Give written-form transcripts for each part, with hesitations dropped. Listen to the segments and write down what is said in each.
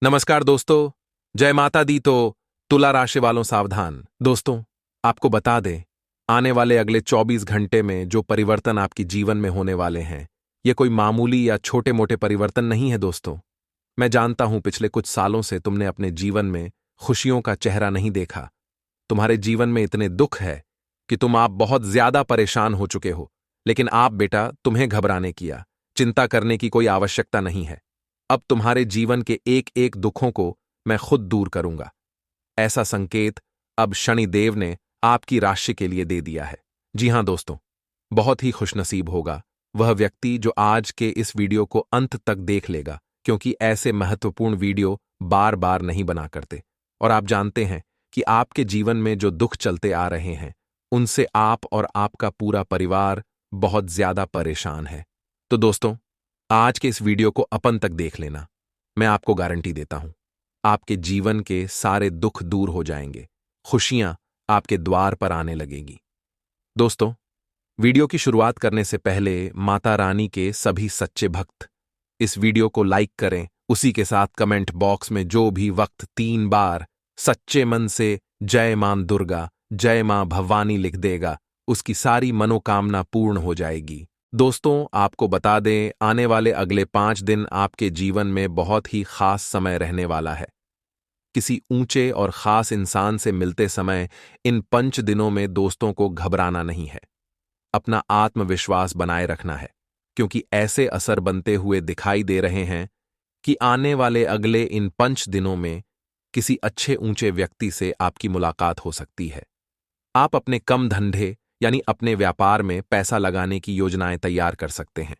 नमस्कार दोस्तों। जय माता दी। तो तुला राशि वालों सावधान। दोस्तों, आपको बता दें, आने वाले अगले 24 घंटे में जो परिवर्तन आपके जीवन में होने वाले हैं, ये कोई मामूली या छोटे मोटे परिवर्तन नहीं है। दोस्तों, मैं जानता हूं पिछले कुछ सालों से तुमने अपने जीवन में खुशियों का चेहरा नहीं देखा। तुम्हारे जीवन में इतने दुख है कि आप बहुत ज्यादा परेशान हो चुके हो। लेकिन आप बेटा, तुम्हें घबराने की या चिंता करने की कोई आवश्यकता नहीं है। अब तुम्हारे जीवन के एक एक दुखों को मैं खुद दूर करूंगा। ऐसा संकेत अब शनिदेव ने आपकी राशि के लिए दे दिया है। जी हां दोस्तों, बहुत ही खुशनसीब होगा वह व्यक्ति जो आज के इस वीडियो को अंत तक देख लेगा, क्योंकि ऐसे महत्वपूर्ण वीडियो बार बार नहीं बना करते। और आप जानते हैं कि आपके जीवन में जो दुख चलते आ रहे हैं, उनसे आप और आपका पूरा परिवार बहुत ज्यादा परेशान है। तो दोस्तों, आज के इस वीडियो को अपन तक देख लेना। मैं आपको गारंटी देता हूं, आपके जीवन के सारे दुख दूर हो जाएंगे, खुशियां आपके द्वार पर आने लगेगी। दोस्तों, वीडियो की शुरुआत करने से पहले माता रानी के सभी सच्चे भक्त इस वीडियो को लाइक करें। उसी के साथ कमेंट बॉक्स में जो भी वक्त 3 बार सच्चे मन से जय मां दुर्गा, जय मां भवानी लिख देगा, उसकी सारी मनोकामना पूर्ण हो जाएगी। दोस्तों, आपको बता दें, आने वाले अगले 5 दिन आपके जीवन में बहुत ही खास समय रहने वाला है। किसी ऊंचे और खास इंसान से मिलते समय इन 5 दिनों में दोस्तों को घबराना नहीं है। अपना आत्मविश्वास बनाए रखना है, क्योंकि ऐसे असर बनते हुए दिखाई दे रहे हैं कि आने वाले अगले इन 5 दिनों में किसी अच्छे ऊंचे व्यक्ति से आपकी मुलाकात हो सकती है। आप अपने कम धंधे यानी अपने व्यापार में पैसा लगाने की योजनाएं तैयार कर सकते हैं।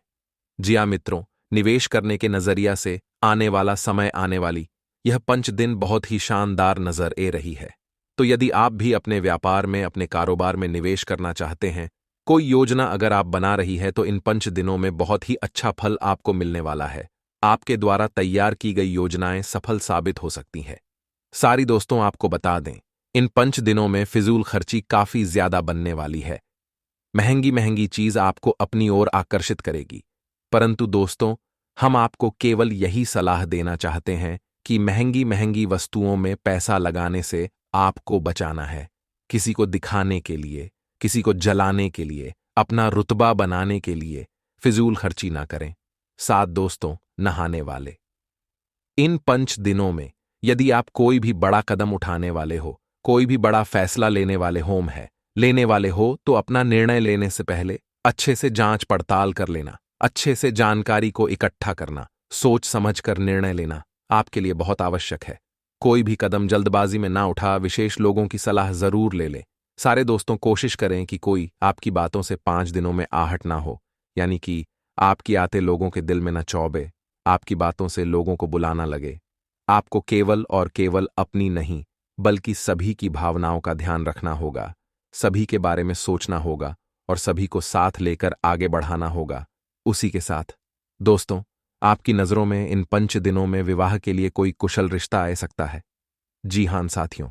जी हां मित्रों, निवेश करने के नजरिया से आने वाला समय, आने वाली यह 5 दिन बहुत ही शानदार नजर आ रही है। तो यदि आप भी अपने व्यापार में, अपने कारोबार में निवेश करना चाहते हैं, कोई योजना अगर आप बना रही है, तो इन 5 दिनों में बहुत ही अच्छा फल आपको मिलने वाला है। आपके द्वारा तैयार की गई योजनाएं सफल साबित हो सकती हैं। सारी दोस्तों, आपको बता दें, इन 5 दिनों में फिजूल खर्ची काफी ज्यादा बनने वाली है। महंगी महंगी चीज आपको अपनी ओर आकर्षित करेगी। परंतु दोस्तों, हम आपको केवल यही सलाह देना चाहते हैं कि महंगी महंगी वस्तुओं में पैसा लगाने से आपको बचाना है। किसी को दिखाने के लिए, किसी को जलाने के लिए, अपना रुतबा बनाने के लिए फिजूल खर्ची ना करें। साथ दोस्तों, नहाने वाले इन 5 दिनों में यदि आप कोई भी बड़ा कदम उठाने वाले हो, कोई भी बड़ा फैसला लेने वाले हो, तो अपना निर्णय लेने से पहले अच्छे से जांच पड़ताल कर लेना, अच्छे से जानकारी को इकट्ठा करना, सोच समझ कर निर्णय लेना आपके लिए बहुत आवश्यक है। कोई भी कदम जल्दबाजी में ना उठा, विशेष लोगों की सलाह जरूर ले ले। सारे दोस्तों, कोशिश करें कि कोई आपकी बातों से 5 दिनों में आहट ना हो, यानी कि आपकी आते लोगों के दिल में न चौबे, आपकी बातों से लोगों को बुलाना लगे। आपको केवल और केवल अपनी नहीं, बल्कि सभी की भावनाओं का ध्यान रखना होगा, सभी के बारे में सोचना होगा और सभी को साथ लेकर आगे बढ़ाना होगा। उसी के साथ दोस्तों, आपकी नजरों में इन 5 दिनों में विवाह के लिए कोई कुशल रिश्ता आ सकता है। जी हां साथियों,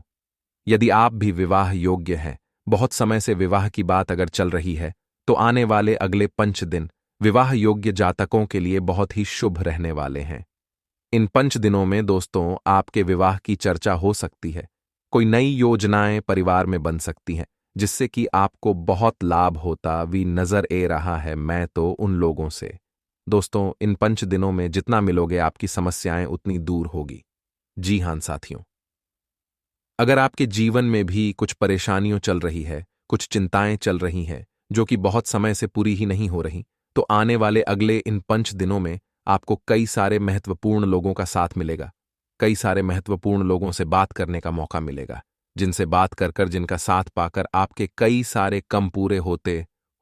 यदि आप भी विवाह योग्य हैं, बहुत समय से विवाह की बात अगर चल रही है, तो आने वाले अगले 5 दिन विवाह योग्य जातकों के लिए बहुत ही शुभ रहने वाले हैं। इन 5 दिनों में दोस्तों, आपके विवाह की चर्चा हो सकती है। कोई नई योजनाएं परिवार में बन सकती हैं, जिससे कि आपको बहुत लाभ होता भी नजर आ रहा है। मैं तो उन लोगों से दोस्तों, इन 5 दिनों में जितना मिलोगे, आपकी समस्याएं उतनी दूर होगी। जी हां साथियों, अगर आपके जीवन में भी कुछ परेशानियां चल रही है, कुछ चिंताएं चल रही हैं, जो कि बहुत समय से पूरी ही नहीं हो रही, तो आने वाले अगले इन 5 दिनों में आपको कई सारे महत्वपूर्ण लोगों का साथ मिलेगा। कई सारे महत्वपूर्ण लोगों से बात करने का मौका मिलेगा, जिनसे बात कर कर, जिनका साथ पाकर आपके कई सारे कम पूरे होते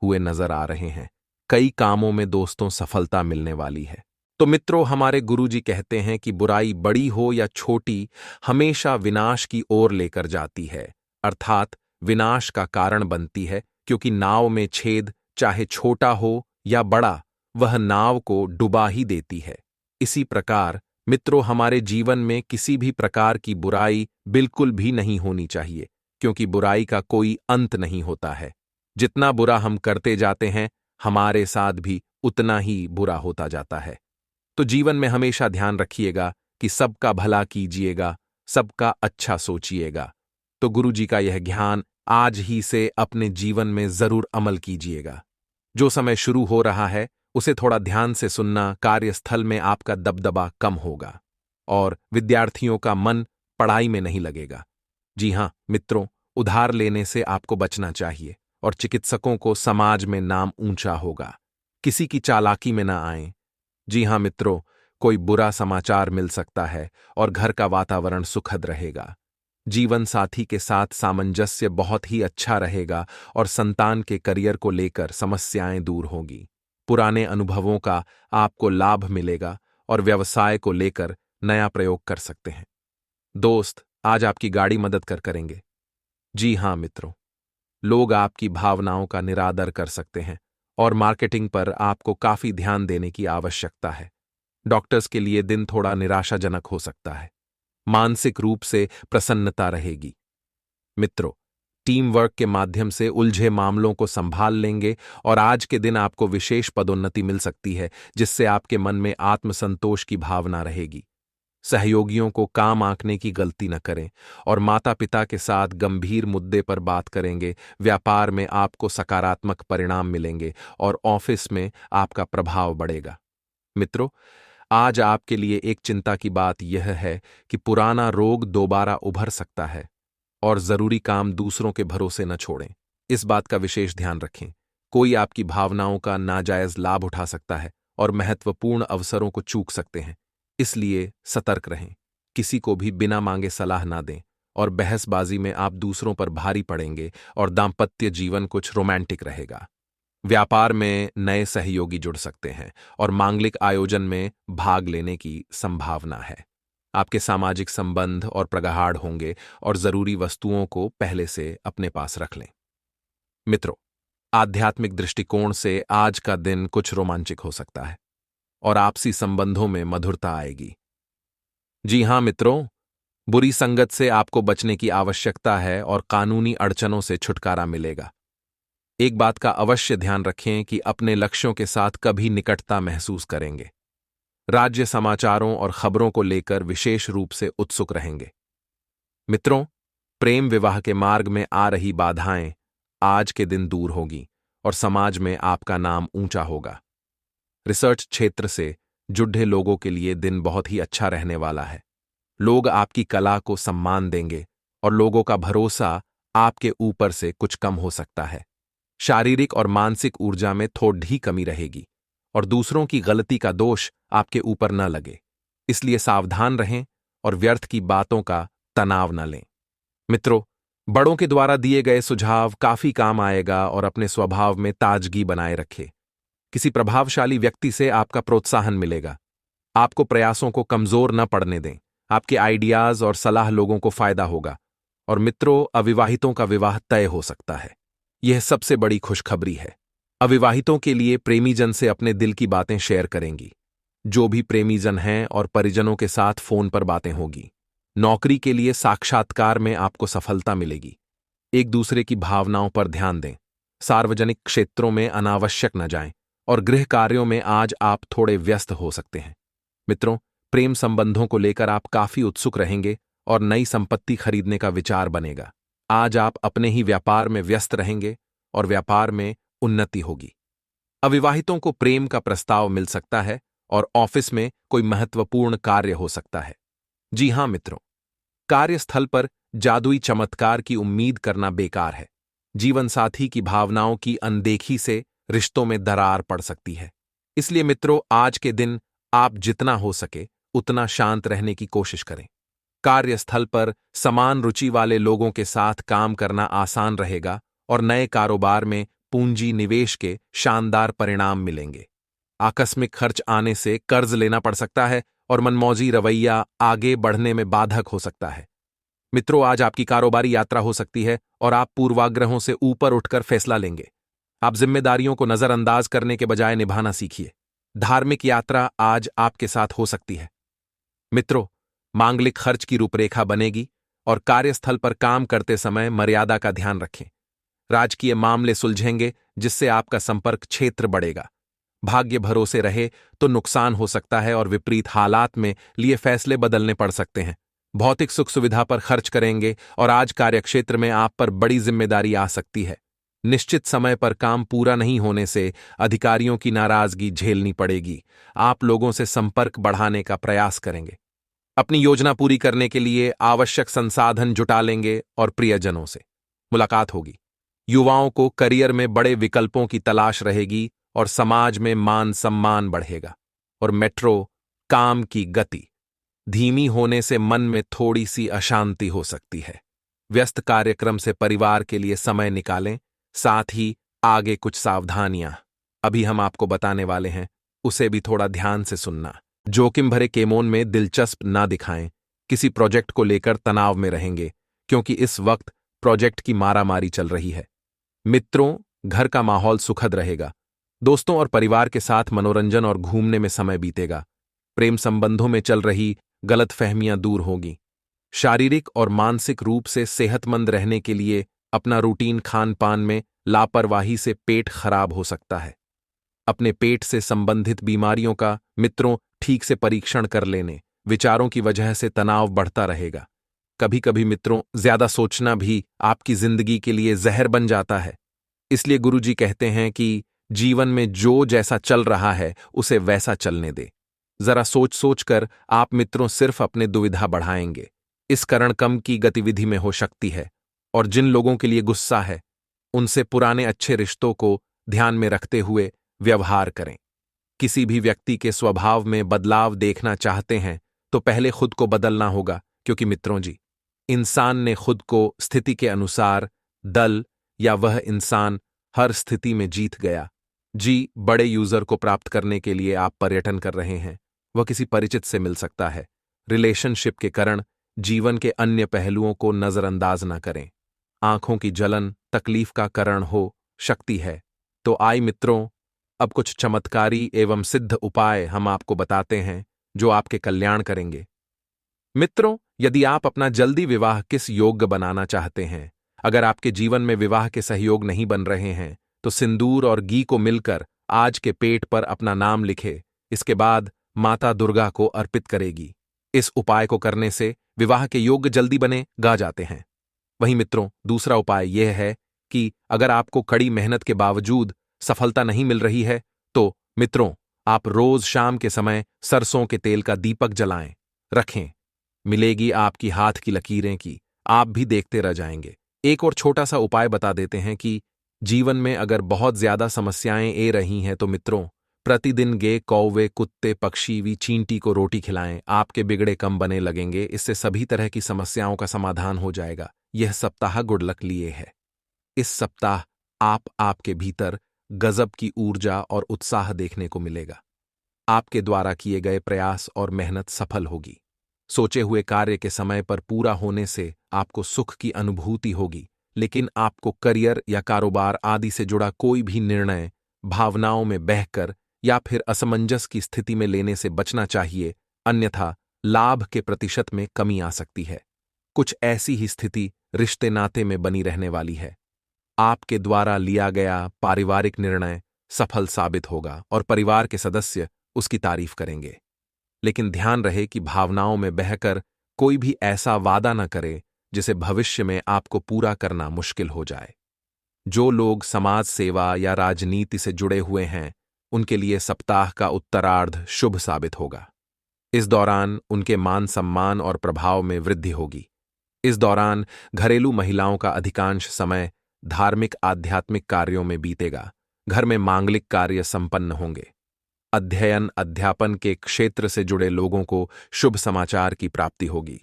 हुए नजर आ रहे हैं। कई कामों में दोस्तों सफलता मिलने वाली है। तो मित्रों, हमारे गुरुजी कहते हैं कि बुराई बड़ी हो या छोटी, हमेशा विनाश की ओर लेकर जाती है, अर्थात विनाश का कारण बनती है, क्योंकि नाव में छेद चाहे छोटा हो या बड़ा, वह नाव को डुबा ही देती है। इसी प्रकार मित्रों, हमारे जीवन में किसी भी प्रकार की बुराई बिल्कुल भी नहीं होनी चाहिए, क्योंकि बुराई का कोई अंत नहीं होता है। जितना बुरा हम करते जाते हैं, हमारे साथ भी उतना ही बुरा होता जाता है। तो जीवन में हमेशा ध्यान रखिएगा कि सबका भला कीजिएगा, सबका अच्छा सोचिएगा। तो गुरु जी का यह ज्ञान आज ही से अपने जीवन में जरूर अमल कीजिएगा। जो समय शुरू हो रहा है उसे थोड़ा ध्यान से सुनना, कार्यस्थल में आपका दबदबा कम होगा और विद्यार्थियों का मन पढ़ाई में नहीं लगेगा। जी हां मित्रों, उधार लेने से आपको बचना चाहिए और चिकित्सकों को समाज में नाम ऊंचा होगा। किसी की चालाकी में ना आएं। जी हां मित्रों, कोई बुरा समाचार मिल सकता है और घर का वातावरण सुखद रहेगा। जीवन साथी के साथ सामंजस्य बहुत ही अच्छा रहेगा और संतान के करियर को लेकर समस्याएं दूर होंगी। पुराने अनुभवों का आपको लाभ मिलेगा और व्यवसाय को लेकर नया प्रयोग कर सकते हैं। दोस्त आज आपकी गाड़ी मदद करेंगे। जी हां मित्रों, लोग आपकी भावनाओं का निरादर कर सकते हैं और मार्केटिंग पर आपको काफी ध्यान देने की आवश्यकता है। डॉक्टर्स के लिए दिन थोड़ा निराशाजनक हो सकता है। मानसिक रूप से प्रसन्नता रहेगी। मित्रों, टीम वर्क के माध्यम से उलझे मामलों को संभाल लेंगे और आज के दिन आपको विशेष पदोन्नति मिल सकती है, जिससे आपके मन में आत्मसंतोष की भावना रहेगी। सहयोगियों को काम आंकने की गलती न करें और माता पिता के साथ गंभीर मुद्दे पर बात करेंगे। व्यापार में आपको सकारात्मक परिणाम मिलेंगे और ऑफिस में आपका प्रभाव बढ़ेगा। मित्रों, आज आपके लिए एक चिंता की बात यह है कि पुराना रोग दोबारा उभर सकता है और जरूरी काम दूसरों के भरोसे न छोड़ें। इस बात का विशेष ध्यान रखें। कोई आपकी भावनाओं का नाजायज लाभ उठा सकता है और महत्वपूर्ण अवसरों को चूक सकते हैं। इसलिए सतर्क रहें। किसी को भी बिना मांगे सलाह ना दें और बहसबाजी में आप दूसरों पर भारी पड़ेंगे और दांपत्य जीवन कुछ रोमांटिक रहेगा। व्यापार में नए सहयोगी जुड़ सकते हैं और मांगलिक आयोजन में भाग लेने की संभावना है। आपके सामाजिक संबंध और प्रगाढ़ होंगे और जरूरी वस्तुओं को पहले से अपने पास रख लें। मित्रों, आध्यात्मिक दृष्टिकोण से आज का दिन कुछ रोमांचक हो सकता है और आपसी संबंधों में मधुरता आएगी। जी हां मित्रों, बुरी संगत से आपको बचने की आवश्यकता है और कानूनी अड़चनों से छुटकारा मिलेगा। एक बात का अवश्य ध्यान रखें कि अपने लक्ष्यों के साथ कभी निकटता महसूस करेंगे। राज्य समाचारों और खबरों को लेकर विशेष रूप से उत्सुक रहेंगे। मित्रों, प्रेम विवाह के मार्ग में आ रही बाधाएं आज के दिन दूर होगी और समाज में आपका नाम ऊंचा होगा। रिसर्च क्षेत्र से जुड़े लोगों के लिए दिन बहुत ही अच्छा रहने वाला है। लोग आपकी कला को सम्मान देंगे और लोगों का भरोसा आपके ऊपर से कुछ कम हो सकता है। शारीरिक और मानसिक ऊर्जा में थोड़ी कमी रहेगी और दूसरों की गलती का दोष आपके ऊपर न लगे। इसलिए सावधान रहें और व्यर्थ की बातों का तनाव न लें। मित्रों, बड़ों के द्वारा दिए गए सुझाव काफी काम आएगा और अपने स्वभाव में ताजगी बनाए रखें। किसी प्रभावशाली व्यक्ति से आपका प्रोत्साहन मिलेगा। आपको प्रयासों को कमजोर न पड़ने दें। आपके आइडियाज और सलाह लोगों को फायदा होगा। और मित्रों, अविवाहितों का विवाह तय हो सकता है। यह सबसे बड़ी खुशखबरी है। अविवाहितों के लिए प्रेमीजन से अपने दिल की बातें शेयर करेंगी। जो भी प्रेमीजन हैं और परिजनों के साथ फोन पर बातें होगी। नौकरी के लिए साक्षात्कार में आपको सफलता मिलेगी। एक दूसरे की भावनाओं पर ध्यान दें। सार्वजनिक क्षेत्रों में अनावश्यक न जाएं और गृह कार्यों में आज आप थोड़े व्यस्त हो सकते हैं। मित्रों, प्रेम संबंधों को लेकर आप काफी उत्सुक रहेंगे और नई संपत्ति खरीदने का विचार बनेगा। आज आप अपने ही व्यापार में व्यस्त रहेंगे और व्यापार में उन्नति होगी। अविवाहितों को प्रेम का प्रस्ताव मिल सकता है और ऑफिस में कोई महत्वपूर्ण कार्य हो सकता है। जी हां मित्रों, कार्यस्थल पर जादुई चमत्कार की उम्मीद करना बेकार है। जीवन साथी की भावनाओं की अनदेखी से रिश्तों में दरार पड़ सकती है। इसलिए मित्रों, आज के दिन आप जितना हो सके उतना शांत रहने की कोशिश करें। कार्यस्थल पर समान रुचि वाले लोगों के साथ काम करना आसान रहेगा और नए कारोबार में पूंजी निवेश के शानदार परिणाम मिलेंगे। आकस्मिक खर्च आने से कर्ज लेना पड़ सकता है और मनमौजी रवैया आगे बढ़ने में बाधक हो सकता है। मित्रों, आज आपकी कारोबारी यात्रा हो सकती है और आप पूर्वाग्रहों से ऊपर उठकर फैसला लेंगे। आप जिम्मेदारियों को नजरअंदाज करने के बजाय निभाना सीखिए। धार्मिक यात्रा आज आपके साथ हो सकती है। मित्रों, मांगलिक खर्च की रूपरेखा बनेगी और कार्यस्थल पर काम करते समय मर्यादा का ध्यान रखें। राजकीय मामले सुलझेंगे जिससे आपका संपर्क क्षेत्र बढ़ेगा। भाग्य भरोसे रहे तो नुकसान हो सकता है और विपरीत हालात में लिए फैसले बदलने पड़ सकते हैं। भौतिक सुख सुविधा पर खर्च करेंगे और आज कार्यक्षेत्र में आप पर बड़ी जिम्मेदारी आ सकती है। निश्चित समय पर काम पूरा नहीं होने से अधिकारियों की नाराजगी झेलनी पड़ेगी। आप लोगों से संपर्क बढ़ाने का प्रयास करेंगे। अपनी योजना पूरी करने के लिए आवश्यक संसाधन जुटा लेंगे और प्रियजनों से मुलाकात होगी। युवाओं को करियर में बड़े विकल्पों की तलाश रहेगी और समाज में मान सम्मान बढ़ेगा। और मेट्रो, काम की गति धीमी होने से मन में थोड़ी सी अशांति हो सकती है। व्यस्त कार्यक्रम से परिवार के लिए समय निकालें। साथ ही आगे कुछ सावधानियां अभी हम आपको बताने वाले हैं, उसे भी थोड़ा ध्यान से सुनना। जोखिम भरे केमोन में दिलचस्प ना दिखाएं। किसी प्रोजेक्ट को लेकर तनाव में रहेंगे क्योंकि इस वक्त प्रोजेक्ट की मारामारी चल रही है। मित्रों, घर का माहौल सुखद रहेगा। दोस्तों और परिवार के साथ मनोरंजन और घूमने में समय बीतेगा। प्रेम संबंधों में चल रही गलतफहमियां दूर होंगी। शारीरिक और मानसिक रूप से सेहतमंद रहने के लिए अपना रूटीन खान पान में लापरवाही से पेट खराब हो सकता है। अपने पेट से संबंधित बीमारियों का मित्रों ठीक से परीक्षण कर लेने। विचारों की वजह से तनाव बढ़ता रहेगा। कभी कभी मित्रों ज्यादा सोचना भी आपकी जिंदगी के लिए जहर बन जाता है। इसलिए गुरुजी कहते हैं कि जीवन में जो जैसा चल रहा है उसे वैसा चलने दे। जरा सोच सोच कर आप मित्रों सिर्फ अपने दुविधा बढ़ाएंगे। इस कारण कम की गतिविधि में हो सकती है। और जिन लोगों के लिए गुस्सा है उनसे पुराने अच्छे रिश्तों को ध्यान में रखते हुए व्यवहार करें। किसी भी व्यक्ति के स्वभाव में बदलाव देखना चाहते हैं तो पहले खुद को बदलना होगा, क्योंकि मित्रों जी, इंसान ने खुद को स्थिति के अनुसार दल या वह इंसान हर स्थिति में जीत गया। जी, बड़े यूजर को प्राप्त करने के लिए आप पर्यटन कर रहे हैं, वह किसी परिचित से मिल सकता है। रिलेशनशिप के कारण जीवन के अन्य पहलुओं को नजरअंदाज न करें। आंखों की जलन तकलीफ का कारण हो सकती है। तो आइए मित्रों, अब कुछ चमत्कारी एवं सिद्ध उपाय हम आपको बताते हैं जो आपके कल्याण करेंगे। मित्रों, यदि आप अपना जल्दी विवाह किस योग्य बनाना चाहते हैं, अगर आपके जीवन में विवाह के सहयोग नहीं बन रहे हैं, तो सिंदूर और घी को मिलकर आज के पेट पर अपना नाम लिखे। इसके बाद माता दुर्गा को अर्पित करेगी। इस उपाय को करने से विवाह के योग्य जल्दी बने गा जाते हैं। वहीं मित्रों, दूसरा उपाय यह है कि अगर आपको कड़ी मेहनत के बावजूद सफलता नहीं मिल रही है, तो मित्रों आप रोज शाम के समय सरसों के तेल का दीपक जलाएं, रखें। मिलेगी आपकी हाथ की लकीरें की, आप भी देखते रह जाएंगे। एक और छोटा सा उपाय बता देते हैं कि जीवन में अगर बहुत ज्यादा समस्याएं ए रही हैं तो मित्रों प्रतिदिन गे कौवे कुत्ते पक्षी वी चींटी को रोटी खिलाएं। आपके बिगड़े कम बने लगेंगे। इससे सभी तरह की समस्याओं का समाधान हो जाएगा। यह सप्ताह गुड लक लिए है। इस सप्ताह आपके भीतर गजब की ऊर्जा और उत्साह देखने को मिलेगा। आपके द्वारा किए गए प्रयास और मेहनत सफल होगी। सोचे हुए कार्य के समय पर पूरा होने से आपको सुख की अनुभूति होगी। लेकिन आपको करियर या कारोबार आदि से जुड़ा कोई भी निर्णय भावनाओं में बहकर या फिर असमंजस की स्थिति में लेने से बचना चाहिए, अन्यथा लाभ के प्रतिशत में कमी आ सकती है। कुछ ऐसी ही स्थिति रिश्ते नाते में बनी रहने वाली है। आपके द्वारा लिया गया पारिवारिक निर्णय सफल साबित होगा और परिवार के सदस्य उसकी तारीफ करेंगे। लेकिन ध्यान रहे कि भावनाओं में बहकर कोई भी ऐसा वादा न करे जिसे भविष्य में आपको पूरा करना मुश्किल हो जाए। जो लोग समाज सेवा या राजनीति से जुड़े हुए हैं, उनके लिए सप्ताह का उत्तरार्ध शुभ साबित होगा। इस दौरान उनके मान सम्मान और प्रभाव में वृद्धि होगी। इस दौरान घरेलू महिलाओं का अधिकांश समय धार्मिक आध्यात्मिक कार्यों में बीतेगा। घर में मांगलिक कार्य संपन्न होंगे। अध्ययन अध्यापन के क्षेत्र से जुड़े लोगों को शुभ समाचार की प्राप्ति होगी।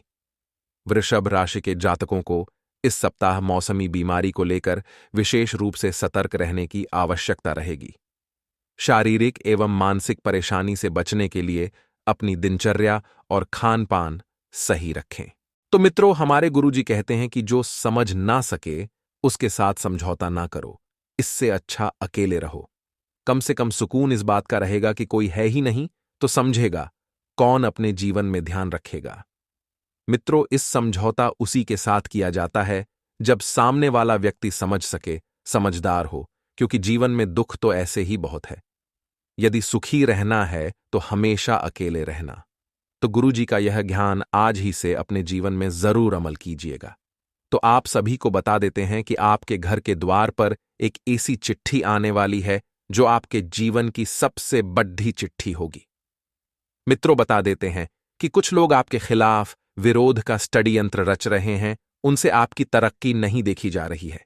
वृषभ राशि के जातकों को इस सप्ताह मौसमी बीमारी को लेकर विशेष रूप से सतर्क रहने की आवश्यकता रहेगी। शारीरिक एवं मानसिक परेशानी से बचने के लिए अपनी दिनचर्या और खान पान सही रखें। तो मित्रों, हमारे गुरुजी कहते हैं कि जो समझ ना सके उसके साथ समझौता ना करो। इससे अच्छा अकेले रहो। कम से कम सुकून इस बात का रहेगा कि कोई है ही नहीं तो समझेगा कौन अपने जीवन में ध्यान रखेगा। मित्रों, इस समझौता उसी के साथ किया जाता है जब सामने वाला व्यक्ति समझ सके, समझदार हो, क्योंकि जीवन में दुख तो ऐसे ही बहुत है। यदि सुखी रहना है तो हमेशा अकेले रहना। तो गुरुजी का यह ज्ञान आज ही से अपने जीवन में जरूर अमल कीजिएगा। तो आप सभी को बता देते हैं कि आपके घर के द्वार पर एक ऐसी चिट्ठी आने वाली है जो आपके जीवन की सबसे बड़ी चिट्ठी होगी। मित्रों, बता देते हैं कि कुछ लोग आपके खिलाफ विरोध का स्टडी यंत्र रच रहे हैं, उनसे आपकी तरक्की नहीं देखी जा रही है।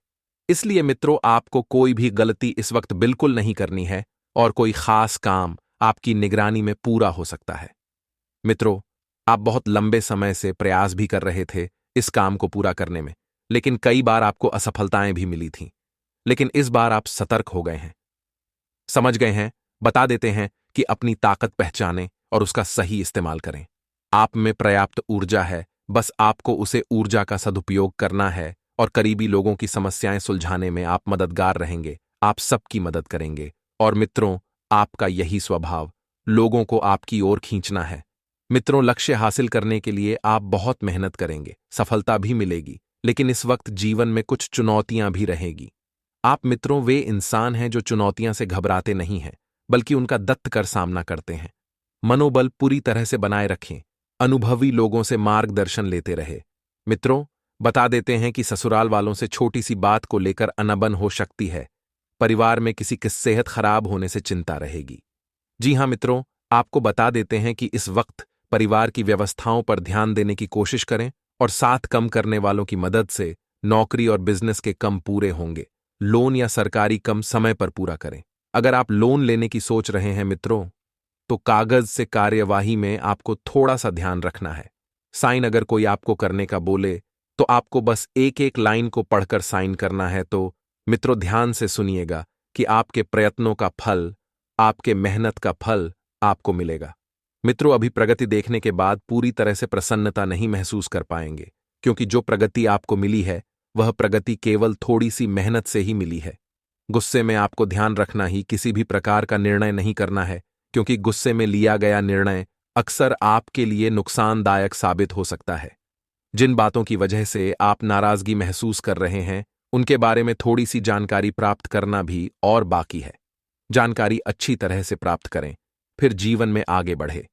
इसलिए मित्रों, आपको कोई भी गलती इस वक्त बिल्कुल नहीं करनी है और कोई खास काम आपकी निगरानी में पूरा हो सकता है। मित्रों, आप बहुत लंबे समय से प्रयास भी कर रहे थे इस काम को पूरा करने में, लेकिन कई बार आपको असफलताएं भी मिली थीं। लेकिन इस बार आप सतर्क हो गए हैं, समझ गए हैं। बता देते हैं कि अपनी ताकत पहचानें और उसका सही इस्तेमाल करें। आप में पर्याप्त ऊर्जा है, बस आपको उसे ऊर्जा का सदुपयोग करना है और करीबी लोगों की समस्याएं सुलझाने में आप मददगार रहेंगे। आप सबकी मदद करेंगे। और मित्रों, आपका यही स्वभाव, लोगों को आपकी ओर खींचना है। मित्रों, लक्ष्य हासिल करने के लिए आप बहुत मेहनत करेंगे, सफलता भी मिलेगी, लेकिन इस वक्त जीवन में कुछ चुनौतियां भी रहेगी। आप मित्रों वे इंसान हैं जो चुनौतियां से घबराते नहीं हैं, बल्कि उनका दत्त कर सामना करते हैं। मनोबल पूरी तरह से बनाए रखें, अनुभवी लोगों से मार्गदर्शन लेते रहे। मित्रों, बता देते हैं कि ससुराल वालों से छोटी सी बात को लेकर अनबन हो सकती है। परिवार में किसी की सेहत खराब होने से चिंता रहेगी। जी हां मित्रों, आपको बता देते हैं कि इस वक्त परिवार की व्यवस्थाओं पर ध्यान देने की कोशिश करें और साथ कम करने वालों की मदद से नौकरी और बिजनेस के कम पूरे होंगे। लोन या सरकारी कम समय पर पूरा करें। अगर आप लोन लेने की सोच रहे हैं मित्रों, तो कागज से कार्यवाही में आपको थोड़ा सा ध्यान रखना है। साइन अगर कोई आपको करने का बोले तो आपको बस एक एक लाइन को पढ़कर साइन करना है। तो मित्रों, ध्यान से सुनिएगा कि आपके प्रयत्नों का फल, आपके मेहनत का फल आपको मिलेगा। मित्रों, अभी प्रगति देखने के बाद पूरी तरह से प्रसन्नता नहीं महसूस कर पाएंगे, क्योंकि जो प्रगति आपको मिली है वह प्रगति केवल थोड़ी सी मेहनत से ही मिली है। गुस्से में आपको ध्यान रखना ही किसी भी प्रकार का निर्णय नहीं करना है, क्योंकि गुस्से में लिया गया निर्णय अक्सर आपके लिए नुकसानदायक साबित हो सकता है। जिन बातों की वजह से आप नाराजगी महसूस कर रहे हैं, उनके बारे में थोड़ी सी जानकारी प्राप्त करना भी और बाकी है। जानकारी अच्छी तरह से प्राप्त करें, फिर जीवन में आगे बढ़े।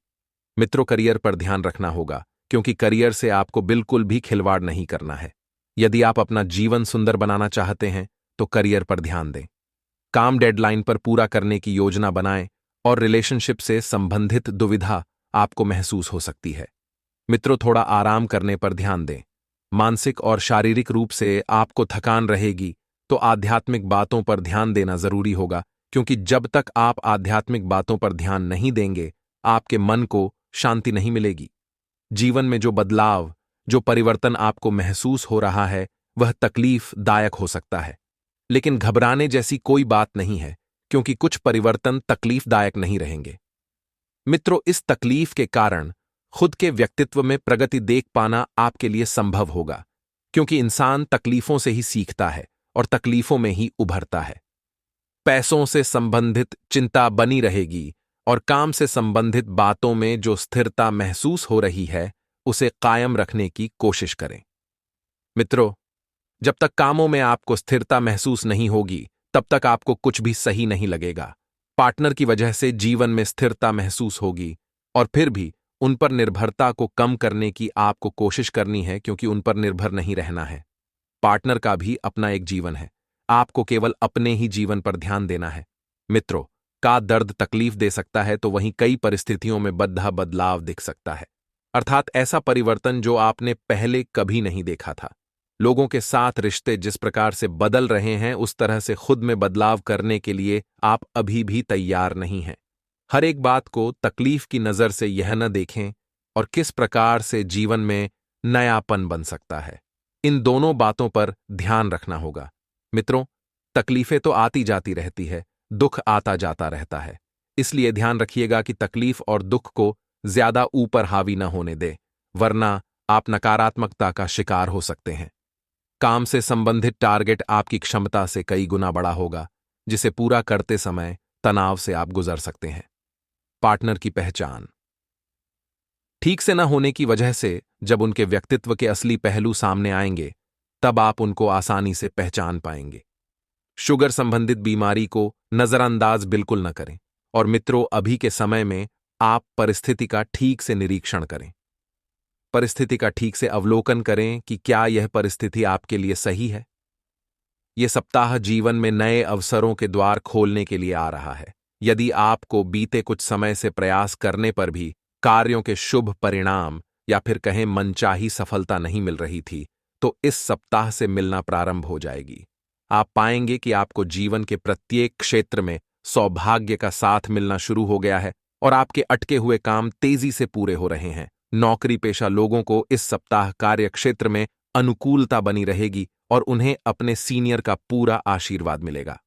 मित्रों, करियर पर ध्यान रखना होगा, क्योंकि करियर से आपको बिल्कुल भी खिलवाड़ नहीं करना है। यदि आप अपना जीवन सुंदर बनाना चाहते हैं तो करियर पर ध्यान दें। काम डेडलाइन पर पूरा करने की योजना बनाएं और रिलेशनशिप से संबंधित दुविधा आपको महसूस हो सकती है। मित्रों, थोड़ा आराम करने पर ध्यान दें। मानसिक और शारीरिक रूप से आपको थकान रहेगी, तो आध्यात्मिक बातों पर ध्यान देना जरूरी होगा, क्योंकि जब तक आप आध्यात्मिक बातों पर ध्यान नहीं देंगे, आपके मन को शांति नहीं मिलेगी। जीवन में जो बदलाव, जो परिवर्तन आपको महसूस हो रहा है, वह तकलीफ दायक हो सकता है, लेकिन घबराने जैसी कोई बात नहीं है, क्योंकि कुछ परिवर्तन तकलीफदायक नहीं रहेंगे। मित्रों, इस तकलीफ के कारण खुद के व्यक्तित्व में प्रगति देख पाना आपके लिए संभव होगा, क्योंकि इंसान तकलीफों से ही सीखता है और तकलीफों में ही उभरता है। पैसों से संबंधित चिंता बनी रहेगी और काम से संबंधित बातों में जो स्थिरता महसूस हो रही है, उसे कायम रखने की कोशिश करें। मित्रों, जब तक कामों में आपको स्थिरता महसूस नहीं होगी, तब तक आपको कुछ भी सही नहीं लगेगा। पार्टनर की वजह से जीवन में स्थिरता महसूस होगी और फिर भी उन पर निर्भरता को कम करने की आपको कोशिश करनी है, क्योंकि उन पर निर्भर नहीं रहना है। पार्टनर का भी अपना एक जीवन है, आपको केवल अपने ही जीवन पर ध्यान देना है। मित्रों, का दर्द तकलीफ दे सकता है, तो वहीं कई परिस्थितियों में बद्धा बदलाव दिख सकता है, अर्थात ऐसा परिवर्तन जो आपने पहले कभी नहीं देखा था। लोगों के साथ रिश्ते जिस प्रकार से बदल रहे हैं, उस तरह से खुद में बदलाव करने के लिए आप अभी भी तैयार नहीं हैं। हर एक बात को तकलीफ की नजर से यह न देखें और किस प्रकार से जीवन में नयापन बन सकता है, इन दोनों बातों पर ध्यान रखना होगा। मित्रों, तकलीफें तो आती जाती रहती है, दुख आता जाता रहता है, इसलिए ध्यान रखिएगा कि तकलीफ और दुख को ज्यादा ऊपर हावी न होने दे, वरना आप नकारात्मकता का शिकार हो सकते हैं। काम से संबंधित टारगेट आपकी क्षमता से कई गुना बड़ा होगा, जिसे पूरा करते समय तनाव से आप गुजर सकते हैं। पार्टनर की पहचान ठीक से न होने की वजह से जब उनके व्यक्तित्व के असली पहलू सामने आएंगे, तब आप उनको आसानी से पहचान पाएंगे। शुगर संबंधित बीमारी को नजरअंदाज बिल्कुल न करें, और मित्रों, अभी के समय में आप परिस्थिति का ठीक से निरीक्षण करें। परिस्थिति का ठीक से अवलोकन करें कि क्या यह परिस्थिति आपके लिए सही है। यह सप्ताह जीवन में नए अवसरों के द्वार खोलने के लिए आ रहा है। यदि आपको बीते कुछ समय से प्रयास करने पर भी कार्यों के शुभ परिणाम या फिर कहें मनचाही सफलता नहीं मिल रही थी, तो इस सप्ताह से मिलना प्रारंभ हो जाएगी। आप पाएंगे कि आपको जीवन के प्रत्येक क्षेत्र में सौभाग्य का साथ मिलना शुरू हो गया है और आपके अटके हुए काम तेजी से पूरे हो रहे हैं। नौकरी पेशा लोगों को इस सप्ताह कार्य क्षेत्र में अनुकूलता बनी रहेगी और उन्हें अपने सीनियर का पूरा आशीर्वाद मिलेगा।